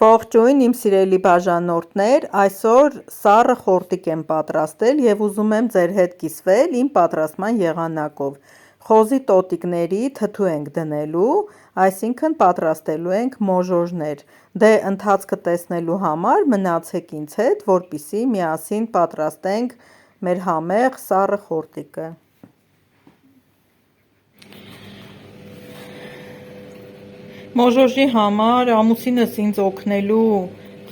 Ողջույն իմ սիրելի բաժանորդներ, այսօր սառը խորտիկ եմ պատրաստել և ուզում եմ ձեր հետ կիսվել իմ պատրաստման եղանակով։ Խոզի տոտիկների թթու ենք դնելու, այսինքն պատրաստելու ենք մոժոժներ։ Դե ընթացքը տեսնելու համար մնացեք ինձ հետ, որպեսզի միասին պատրաստենք մեր համեղ սառը խորտիկը։ Մոժոժի համար ամուսինս ինձ օգնելու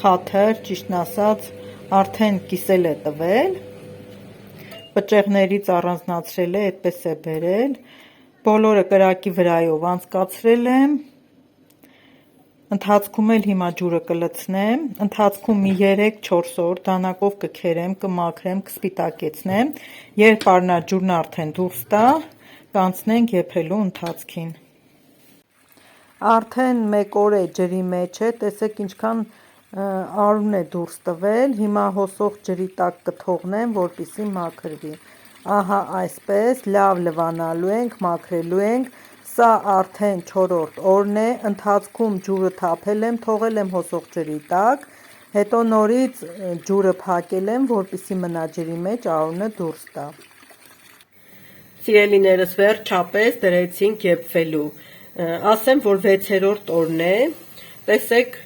խաթր, ճիշտն ասած, արդեն կիսել է տվել, պճեղներից առանձնացրել է, այդպես է բերել, բոլորը կրակի վրայով անցկացրել եմ, ընթացքում էլ հիմա ջուրը կլցնեմ, ընթացքում մի 3-4 օր դանակով կքերեմ, կմաքրեմ, կսպիտակեցնեմ, երբ առնաջուրն արդեն դուրս տա, կանցնենք եփելու ընթացքին։ Արդեն 1 օր է ջրի մեջ է, տեսեք ինչքան արուն է դուրս տվել, հիմա հոսող ջրի տակ կթողնեմ, որպեսզի մաքրվի։ Ահա այսպես լավ լվանալու ենք, մաքրելու ենք, սա արդեն 4-րդ օրն է, ընթացքում ջուրը թափել եմ, թողել եմ հոսող ջրի տակ, հետո նորից ջուրը փակել եմ, որպեսզի մնա ջրի մեջ արունը դուրս տա։ Սիրելիներս, վերջապես դրեցինք եփվելու։ Ասեմ, որ 6-րդ օրն է, տեսեք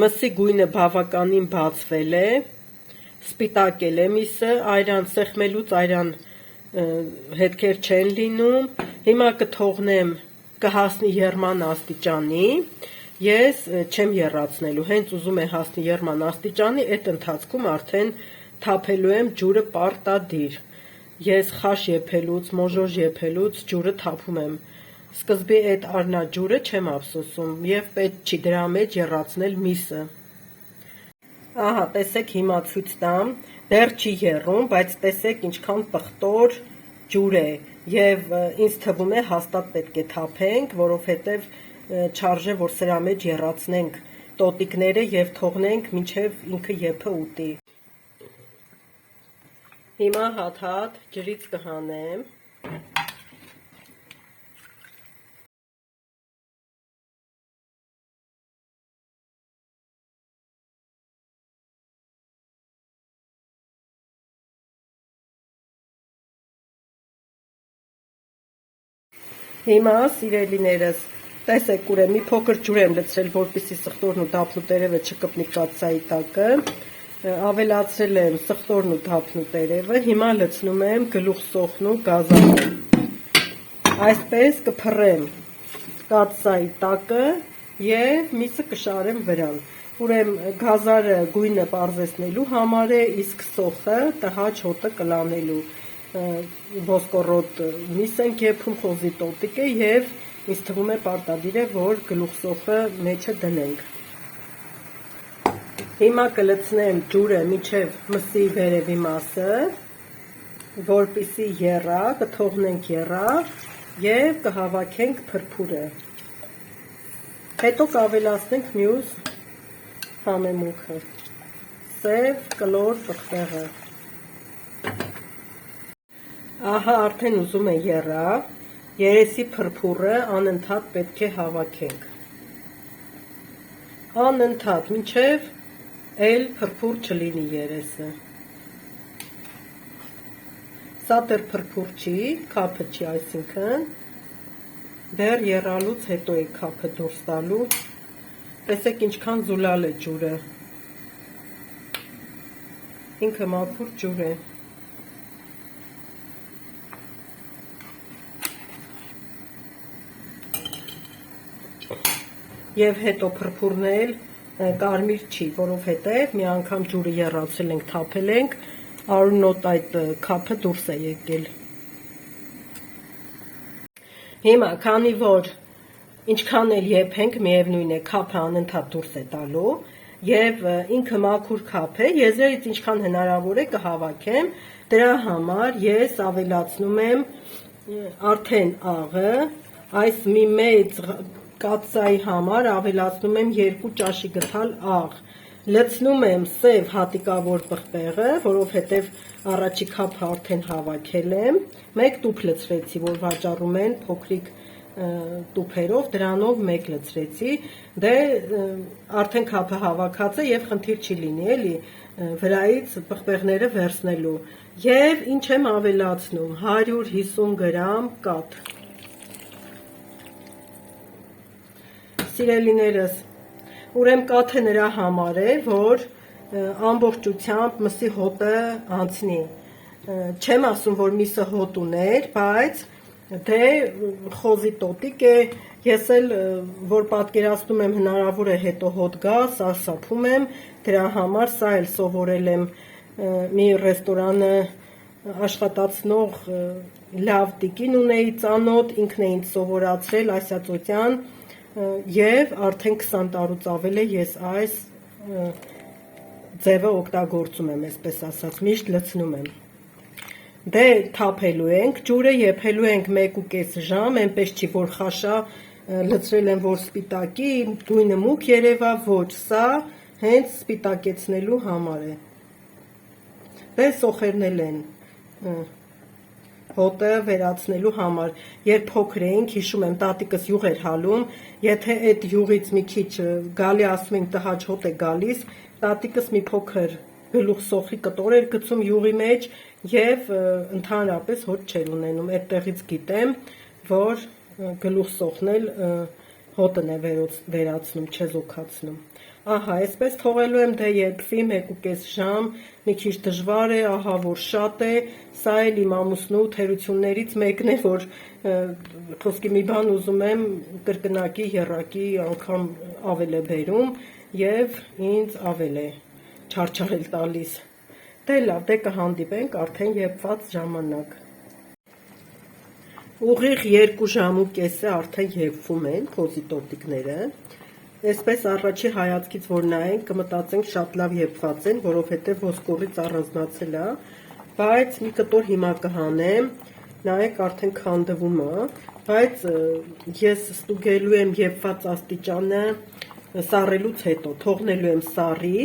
մսի գույնը բավականին բացվել է, սպիտակել է միսը, այրան սեղմելուց այրան հետքեր չեն լինում, հիմա կթողնեմ կհասնի եռման աստիճանի, ես չեմ եռացնելու, հենց ուզում է հասնի եռման աստիճանի, այդ ընթացքում արդեն թափելու եմ ջուրը պարտադիր, ես խաշ եփելուց, մոժոժ եփելուց ջուրը թափում եմ, սկզբի այդ առնաջուրը չեմ ափսոսում և պետք չի դրա մեջ եռացնել միսը։ Ահա, տեսեք հիմա ցույց տամ, դեռ չի եռում, բայց տեսեք ինչքան պղտոր ջուր է և ինձ թվում է հաստատ պետք է թափենք, որովհետև չարժե, որ սրա մեջ եռացնենք տոտիկները և թողնենք մինչև ինքը եփը ուտի։ Հիմա հատ-հատ ջրից կհանեմ։ Հիմա սիրելիներս, տեսեք ուրեմն մի փոքր ջուր եմ լցրել, որպեսզի սխտորն ու դափնու տերևը չկպնի կաթսայի տակը, ավելացրել եմ սխտորն ու դափնու տերևը, հիմա լցնում եմ գլուխ սոխն ու գազանը։ Այսպես կփռեմ կաթսայի տակը և միսը կշարեմ վրան։ Ուրեմն գազարը գույնը պարզեցնելու համար է, իսկ սոխը տհաճ հոտը կլանելու։ Ոսկորոտ միս ենք եփում, խոզի տոտիկ է և ինձ թվում է պարտադիր է, որ գլուխ սոխը մեջը դնենք։ Հիմա կլցնեմ ջուրը մինչև մսի վերևի մասը, որպեսզի եռա, կթողնենք եռա և կհավաքենք փրփուրը։ Հետո կավելացնենք մյուս համեմունքը, սև, կլոր պղպեղը։ Ահա արդեն ուզում է եռա, երեսի փրփուրը անընդհատ պետք է հավաքենք։ Անընդհատ, մինչև էլ փրփուր չլինի երեսը։ Սա դեռ փրփուր չի, քափը չի, այսինքն դեռ եռալուց հետո է քափը դուրս տալու։ Տեսեք ինչքան զուլալ է ջուրը։ Ինքը մաքուր ջուր է։ Եվ հետո փրփուրն էլ կարմիր չի, որովհետև մի անգամ ջուրը եռացրել ենք, թափել ենք, արունոտ այդ քափը դուրս է եկել։ Հիմա, քանի որ ինչքան էլ եփենք, միևնույն է քափը անընդհատ դուրս է տալու և ինքը մաքուր քափ է, եզրերից ինչքան հնարավոր է կհավաքեմ, դրա համար ես ավելացնում եմ արդեն աղը, այս մի մեծ կաթսայի համար ավելացնում եմ 2 ճաշի գթալ աղ, լցնում եմ սև հատիկավոր պղպեղը, որովհետև առաջի քափը արդեն հավաքել եմ, 1 տուփ լցրեցի, որ վաճառում են փոքրիկ տուփերով դրանով մեկ լցրեցի, դե արդեն քափը հավաքած է եւ խնդիր չի լինի էլի վրայից պղպեղները վերցնելու եւ ինչ եմ ավելացնում 150 գրամ կաթ։ Սիրելիներս, ուրեմն կաթը նրա համար է, որ ամբողջությամբ մսի հոտը անցնի։ Չեմ ասում, որ միսը հոտ ուներ, բայց դե խոզի տոտիկ է, ես էլ որ պատկերացնում եմ հնարավոր է հետո հոտ գա, սա սափում եմ, դրա համար սա էլ սովորել եմ մի ռեստորանը աշխատացնող լավ տիկին ունեի ծանոթ, ինքն է ինձ սովորացրել ասիացության եւ արդեն 20 տարուց ավել է ես այս ձևը օգտագործում եմ, այսպես ասած, միշտ լցնում եմ։ Դե թափելու ենք, ջուրը եփելու ենք 1.5 ժամ, այնպես չի, որ խաշա լցրել եմ, որ սպիտակի, գույնը մուգ երևա, ոչ, սա հենց սպիտակեցնելու համար է։ Դե սոխերնել են հոտը վերացնելու համար, երբ փոքր էինք, հիշում եմ, տատիկս յուղ էր հալում, եթե այդ յուղից մի քիչ գալի ասում ենք տհաճ հոտ է գալիս, տատիկս մի փոքր գլուխ սոխրի կտոր էր գցում յուղի մեջ եւ ընդհանրապես հոտ չէր ունենում, այդտեղից գիտեմ, որ գլուխ սոխնել հոտն է վերացնում, չեզոքացնում։ Ահա, այսպես թողելու եմ դե եփվի 1.5 ժամ, մի քիչ դժվար է, ահա որ շատ է, սա էլ իմ ամուսնու թերություններից մեկն է, որ խոսքի մի բան ուզում եմ կրկնակի, եռակի անգամ ավել է բերում եւ ինձ ավել է չարչարել տալիս։ Դե լավ, դե կհանդիպենք արդեն եփված ժամանակ։ Ուղիղ 2 ժամուկես է արդեն եփվում են խոզի տոտիկները։ Այսպես առաջի հայացքից որ նայենք, կմտածենք շատ լավ եփված են, որովհետև ոսկորից առանձնացել է, բայց մի կտոր հիմա կհանեմ, նայեք արդեն քանդվում է, բայց ես ստուգելու եմ եփված աստիճանը սառելուց հետո, թողնելու եմ սառի,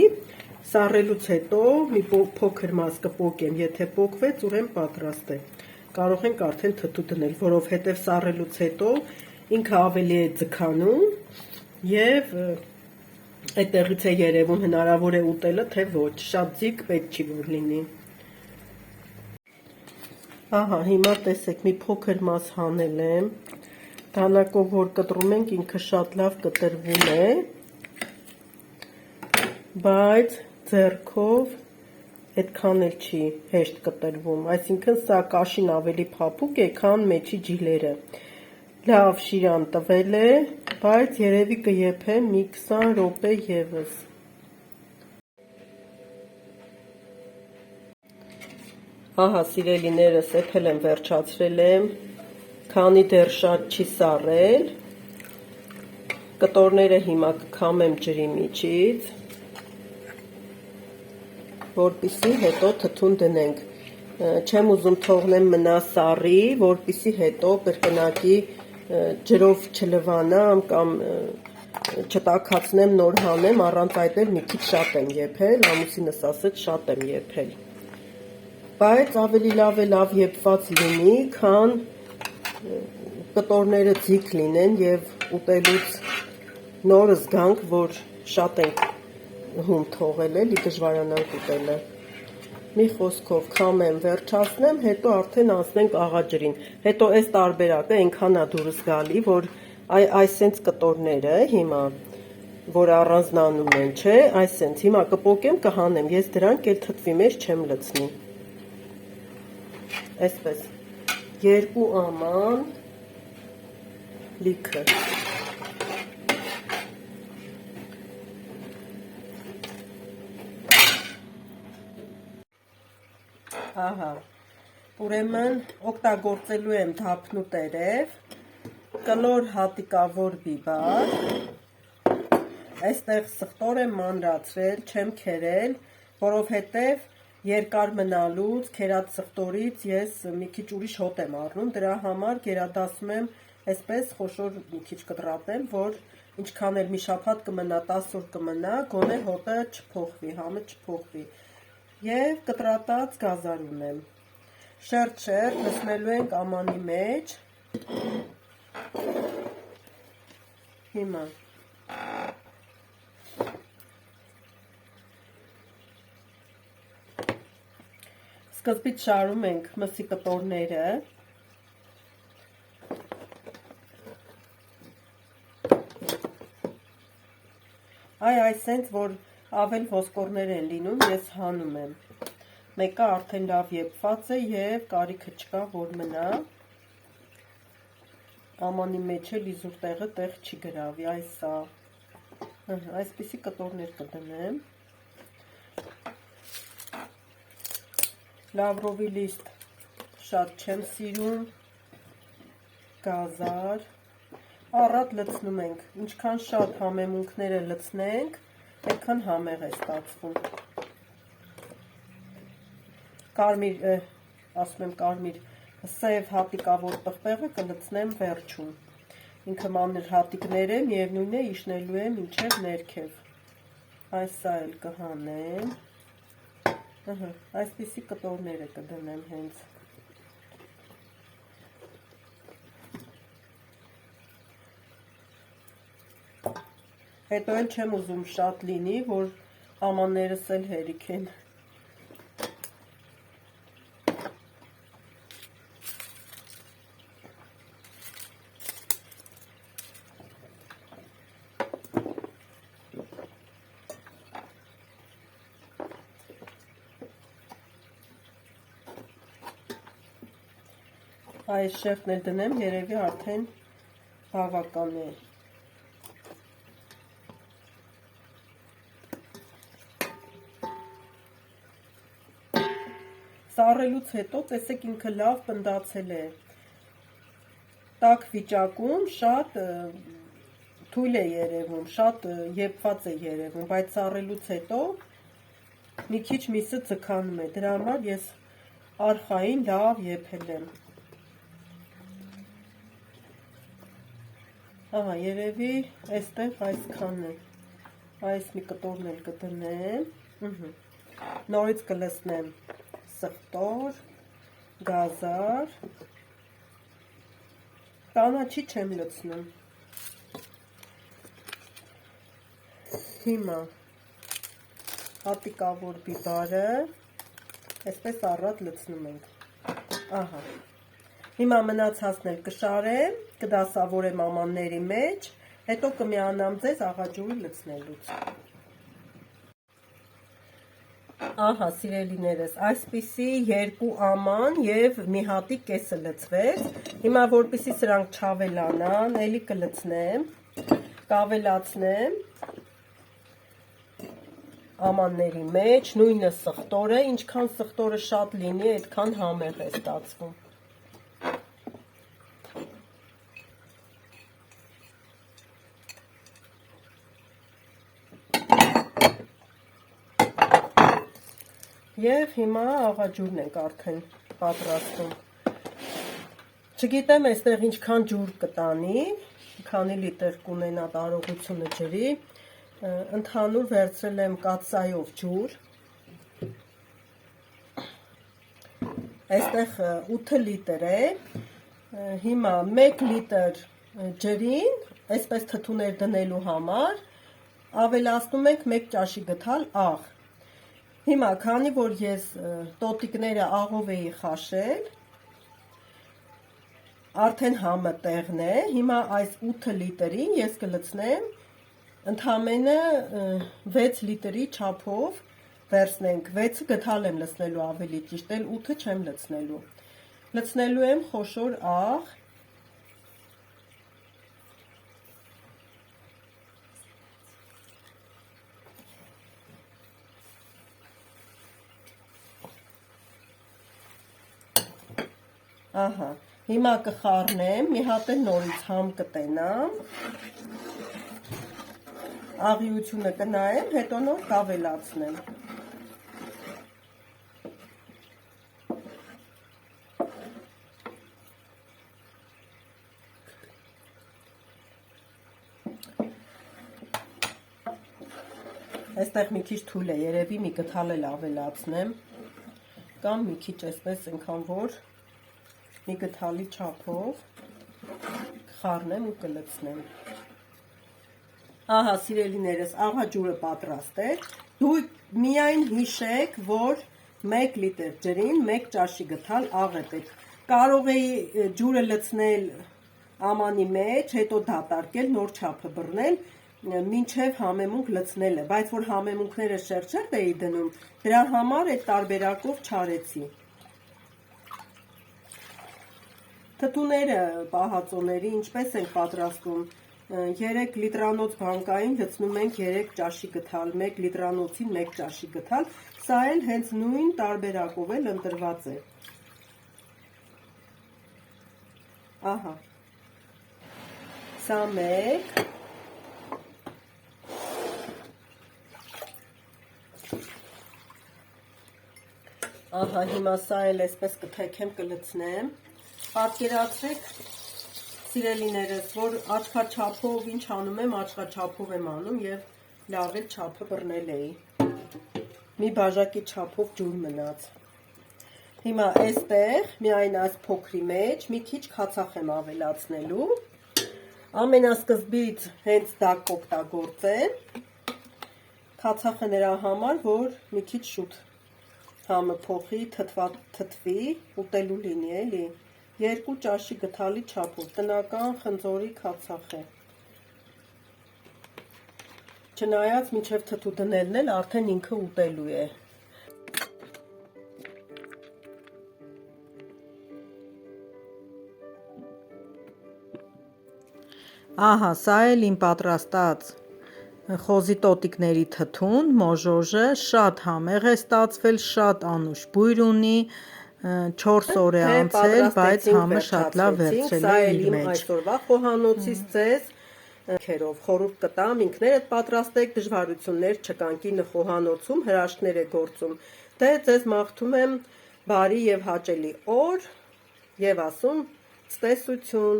սառելուց հետո մի փոքր մաս կպոկեմ, եթե պոկվեց, ուրեմն պատրաստ է։ Կարող ենք արդեն թթու դնել, որովհետև սառելուց հետո ինքը ավելի է ձգանում եւ այդտեղից է երևում հնարավոր է ուտելը, թե ոչ, շատ ձիգ պետք չի որ լինի։ Ահա, հիմա տեսեք, մի փոքր մաս հանել եմ, դանակով որ կտրում ենք, ինքը շատ լավ կտրվում է, բայց ձեռքով այդքան էլ չի հեշտ կտրվում, այսինքն սա կաշին ավելի փափուկ է, քան մեջի ջիլերը։ Լավ շիրան տվել է, բայց երևի կեփեմ մի 20 րոպե եւս։ Ահա, սիրելիներս, եփել եմ, վերջացրել եմ, քանի դեռ շատ չի սառել, կտորները հիմա կքամեմ ջրի միջից, որպեսզի հետո թթուն դնենք։ Չեմ ուզում թողնեմ մնա սառի, որպեսզի հետո կրկնակի ջրով չլվանամ կամ չտաքացնեմ, նոր հանեմ, առանց այդ էլ մի քիչ շատ եմ եփել, ամուսինս ասեց շատ եմ եփել։ Բայց ավելի լավ է լավ եփված լինի, քան կտորները ձիգ լինեն եւ ուտելուց նոր զգանք, որ շատ ենք հում թողել էլի դժվարանանք ուտելը։ Մի խոսքով քամեմ, վերջացնեմ, հետո արդեն անցնենք աղաջրին։ Հետո այս տարբերակը այնքան է դուրս գալի, որ այսենց կտորները հիմա, որ առանձնանում են, չէ, այսենց հիմա կպոկեմ, կհանեմ, ես դրանք էլ թթվի մեջ չեմ լցնի։ Այսպես 2 աման լիքը։ Ահա, ուրեմն օգտագործելու եմ թափնու տերև, կլոր հատիկավոր բիբար, այստեղ սխտոր եմ մանրացրել, չեմ քերել, որովհետև երկար մնալուց, քերած սխտորից ես մի քիչ ուրիշ հոտ եմ առնում, դրա համար գերադասում եմ այսպես խոշոր մի քիչ կտրատեմ, որ ինչքան էլ մի շաբաթ կմնա, 10 օր կմնա, գոնե հոտը չփոխվի, համը չփոխվի։ Եվ կտրատած գազար ունեմ։ Շերտ-շերտ լցնելու ենք ամանի մեջ, Հիմա սկզբից շարում ենք մսի կտորները, այսենց որ ավել ոսկորներ են լինում, ես հանում եմ, մեկը արդեն լավ եփված է և կարիքը չկա որ մնա, ամանի մեջ էլ իզուր տեղը տեղ չի գրավի, այսպիսի կտորներ կդնեմ, լավրովի լիստ շատ չեմ սիրում, գազար, առատ լցնում ենք, ինչքան շատ համեմունքները լցնենք, այդքան համեղ է ստացվում, սև հատիկավոր տղպեղը կլցնեմ վերջում, ինքը մանր հատիկներ է, միևնույն է իջնելու է մինչև ներքև, սա էլ կհանեմ, այսպիսի կտորները կդնեմ հենց, հետո էլ չեմ ուզում շատ լինի, որ ամաններս էլ հերիք են, այս շերտն էլ դնեմ, երևի արդեն բավական է, սառելուց հետո տեսեք ինքը լավ պնդացել է, տաք վիճակում շատ թույլ է երևում, շատ եփված է երևում, բայց սառելուց հետո մի քիչ միսը ձգանում է, դրա համար ես արխային լավ եփել եմ, երևի այստեղ այսքան է, այս մի կտորն էլ կդնեմ, նորից կլցնեմ սխտոր, գազար, կանաչի չեմ լցնում, հիմա հատիկավոր բիբարը, այսպես առատ լցնում ենք, հիմա մնացածն էլ կշարեմ, կդասավորեմ ամանների մեջ, հետո կմիանամ ձեզ աղաջուրը լցնելուց, սիրելիներս, այսպիսի երկու աման և մի հատիկ կեսը լցվեց, հիմա որպեսզի սրանք չավելանան, էլի կլցնեմ, կավելացնեմ ամանների մեջ, նույնը սխտորը, ինչքան սխտորը շատ լինի, այդքան համեղ է ստացվում, և հիմա աղաջուրն ենք արդեն պատրաստում, չգիտեմ այստեղ ինչքան ջուր կտանի, քանի լիտր կունենա տարողությունը ջրի, ընդհանուր վերցրել եմ կաթսայով ջուր, այստեղ 8 լիտր է, հիմա 1 լիտր ջրին, այսպես թթուներ դնելու համար, ավելացնում ենք 1 ճաշի գթալ աղ, հիմա քանի որ ես տոտիկները աղով էի խաշել, արդեն համը տեղն է, հիմա այս 8 լիտրին ես կլցնեմ ընդամենը 6 լիտրի չափով վերցնենք, 6 գթալ եմ լցնելու ավելի ճիշտ, էլ 8-ը չեմ լցնելու, լցնելու եմ խոշոր աղ, հիմա կխառնեմ, մի հատ էլ նորից համ կտենամ, աղիությունը կնայեմ, հետո նոր կավելացնեմ, այստեղ մի քիչ թույլ է, երևի մի գթալ էլ ավելացնեմ, կամ մի քիչ այսպես ենքան որ մի գթալի չափով խառնեմ ու կլցնեմ։ Ահա, սիրելիներս, աղա ջուրը պատրաստ է։ Դուք միայն հիշեք, որ 1 լիտր ջրին 1 ճաշի գթալ աղ է պետք։ Կարող էի ջուրը լցնել ամանի մեջ, հետո դատարկել, նոր չափը բռնել, մինչև համեմունք լցնելը, բայց որ համեմունքները շերտ էի դնում, դրա համար այդ տարբերակով չարեցի։ Թթուները պահածոների ինչպես ենք պատրաստում, 3 լիտրանոց բանկային լցնում ենք 3 ճաշի գթալ, 1 լիտրանոցին 1 ճաշի գթալ, սա էլ հենց նույն տարբերակով էլ ընտրված է։ Ահա, սա 1, ահա, հիմա սա էլ այսպես կթեքեմ, կլցնեմ, պատկերացրեք սիրելիներս, որ աչքաչափով ինչ անում եմ, աչքաչափով եմ անում և լավ էլ չափը բռնել էի, մի բաժակի չափով ջուր մնաց։ Հիմա այստեղ միայն այս փոքրի մեջ մի քիչ քացախ եմ ավելացնելու, ամենասկզբից հենց դա կօգտագործեմ, քացախը նրա համար, որ մի քիչ շուտ համը փոխի, թթվի, ուտելու լինի էլի, 2 ճաշի գթալի չափով, տնական խնձորի քացախ է։ Չնայած մինչև թթու դնելն էլ արդեն ինքը ուտելու է։ Ահա, սա էլ իմ պատրաստած խոզի տոտիկների թթուն, մոժոժը, շատ համեղ է ստացվել, շատ անուշ բույր ունի, 4 օր է անցել, բայց համը շատ լավ վերցրել է իր մեջ։ Այսօրվա խոհանոցից ձեզ խորհուրդ կտամ, ինքներդ պատրաստեք, դժվարություններ չկան, կինը խոհանոցում հրաշքներ է գործում։ Դե ձեզ մաղթում եմ բարի եւ հաճելի օր եւ ասում ցտեսություն։